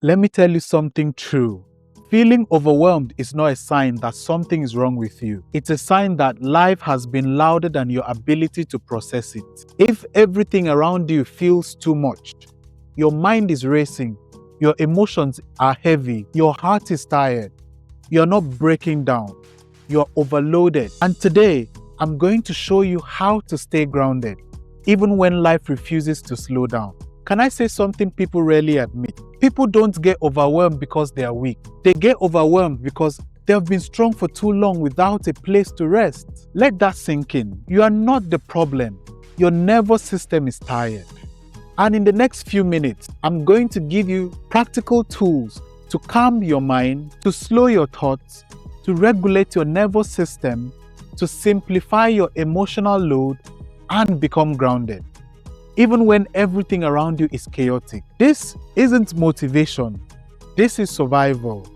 Let me tell you something true. Feeling overwhelmed is not a sign that something is wrong with you. It's a sign that life has been louder than your ability to process it. If everything around you feels too much, your mind is racing, your emotions are heavy, your heart is tired, you're not breaking down, you're overloaded. And today, I'm going to show you how to stay grounded, even when life refuses to slow down. Can I say something people rarely admit? People don't get overwhelmed because they are weak. They get overwhelmed because they have been strong for too long without a place to rest. Let that sink in. You are not the problem. Your nervous system is tired. And in the next few minutes, I'm going to give you practical tools to calm your mind, to slow your thoughts, to regulate your nervous system, to simplify your emotional load, and become grounded, even when everything around you is chaotic. This isn't motivation. This is survival.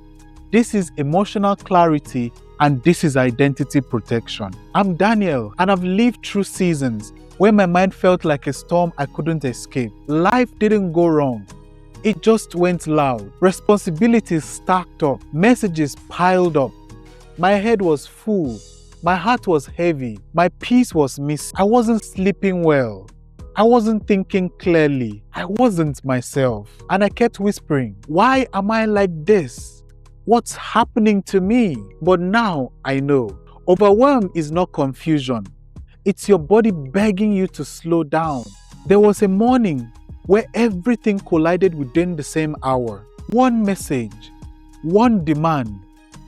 This is emotional clarity, and this is identity protection. I'm Daniel, and I've lived through seasons where my mind felt like a storm I couldn't escape. Life didn't go wrong. It just went loud. Responsibilities stacked up. Messages piled up. My head was full. My heart was heavy. My peace was missing. I wasn't sleeping well. I wasn't thinking clearly. I wasn't myself. And I kept whispering, why am I like this? What's happening to me? But now I know. Overwhelm is not confusion. It's your body begging you to slow down. There was a morning where everything collided within the same hour. One message, one demand,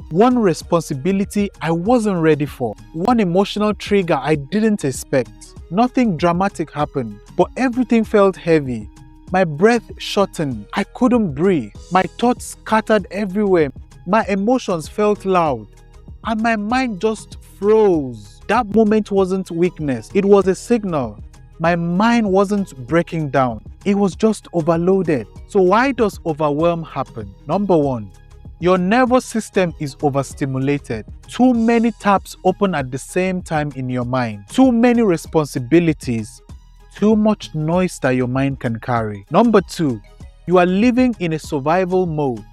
one responsibility I wasn't ready for, one emotional trigger I didn't expect. Nothing dramatic happened, but everything felt heavy. My breath shortened. I couldn't breathe. My thoughts scattered everywhere. My emotions felt loud, and my mind just froze. That moment wasn't weakness. It was a signal. My mind wasn't breaking down. It was just overloaded. So why does overwhelm happen? Number one, your nervous system is overstimulated. Too many tabs open at the same time in your mind. Too many responsibilities. Too much noise that your mind can carry. Number two, you are living in a survival mode.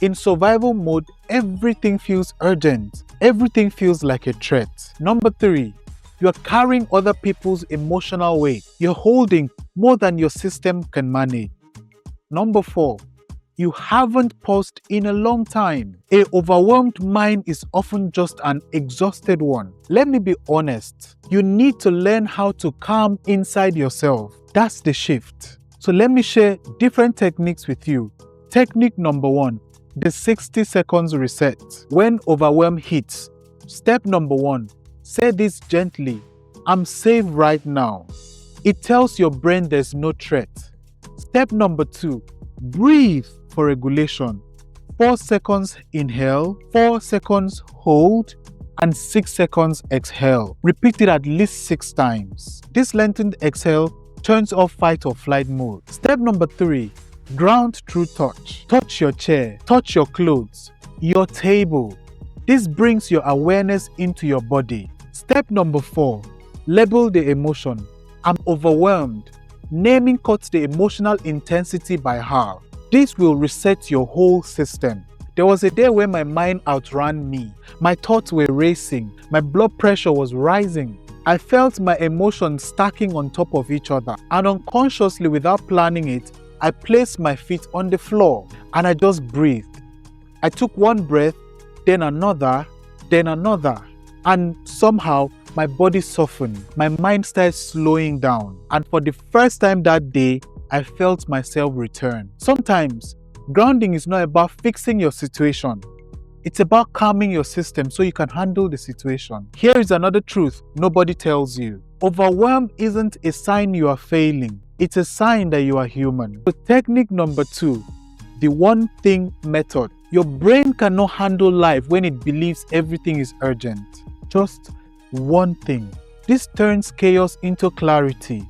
In survival mode, everything feels urgent. Everything feels like a threat. Number three, you are carrying other people's emotional weight. You're holding more than your system can manage. Number four, you haven't paused in a long time. An overwhelmed mind is often just an exhausted one. Let me be honest. You need to learn how to calm inside yourself. That's the shift. So let me share different techniques with you. Technique number one, the 60 seconds reset. When overwhelm hits, step number one, say this gently. I'm safe right now. It tells your brain there's no threat. Step number two, breathe for regulation. 4 seconds inhale, 4 seconds hold, and 6 seconds exhale. Repeat it at least 6 times. This lengthened exhale turns off fight or flight mode. Step number three, ground through touch. Touch your chair, touch your clothes, your table. This brings your awareness into your body. Step number four, label the emotion. I'm overwhelmed. Naming cuts the emotional intensity by half. This will reset your whole system. There was a day when my mind outran me. My thoughts were racing. My blood pressure was rising. I felt my emotions stacking on top of each other. And unconsciously, without planning it, I placed my feet on the floor and I just breathed. I took one breath, then another, and somehow my body softened. My mind started slowing down. And for the first time that day, I felt myself return. Sometimes, grounding is not about fixing your situation. It's about calming your system so you can handle the situation. Here is another truth nobody tells you. Overwhelm isn't a sign you are failing. It's a sign that you are human. So technique number two, the one thing method. Your brain cannot handle life when it believes everything is urgent. Just one thing. This turns chaos into clarity,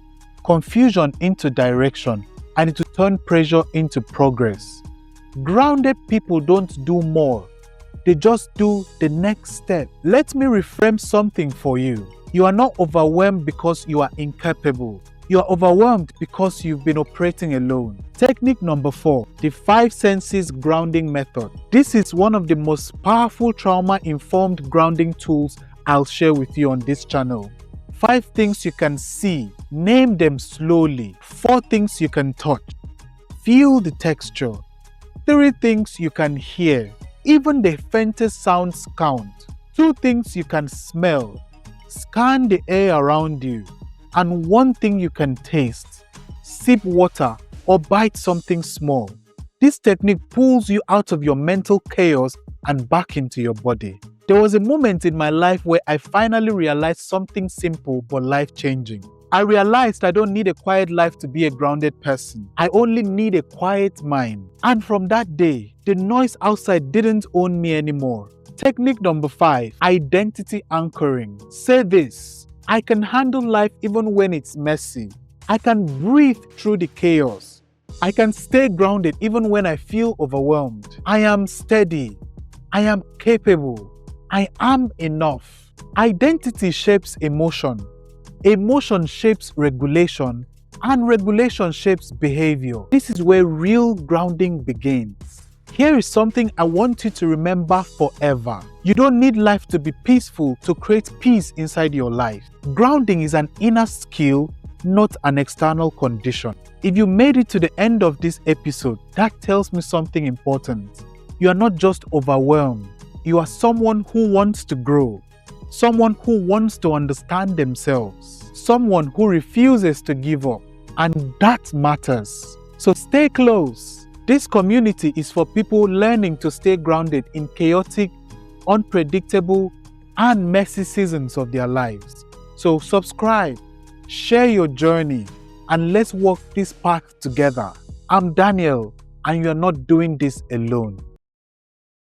confusion into direction, and it will turn pressure into progress. Grounded people don't do more. They just do the next step. Let me reframe something for you. You are not overwhelmed because you are incapable. You are overwhelmed because you've been operating alone. Technique number 4, the 5 senses grounding method. This is one of the most powerful trauma-informed grounding tools I'll share with you on this channel. 5 things you can see, name them slowly. 4 things you can touch, feel the texture. 3 things you can hear, even the faintest sounds count. 2 things you can smell, scan the air around you. And 1 thing you can taste, sip water or bite something small. This technique pulls you out of your mental chaos and back into your body. There was a moment in my life where I finally realized something simple but life-changing. I realized I don't need a quiet life to be a grounded person. I only need a quiet mind. And from that day, the noise outside didn't own me anymore. Technique number 5, identity anchoring. Say this: I can handle life even when it's messy. I can breathe through the chaos. I can stay grounded even when I feel overwhelmed. I am steady. I am capable. I am enough. Identity shapes emotion. Emotion shapes regulation. And regulation shapes behavior. This is where real grounding begins. Here is something I want you to remember forever. You don't need life to be peaceful to create peace inside your life. Grounding is an inner skill, not an external condition. If you made it to the end of this episode, that tells me something important. You are not just overwhelmed. You are someone who wants to grow. Someone who wants to understand themselves. Someone who refuses to give up. And that matters. So stay close. This community is for people learning to stay grounded in chaotic, unpredictable, and messy seasons of their lives. So subscribe, share your journey, and let's walk this path together. I'm Daniel, and you're not doing this alone.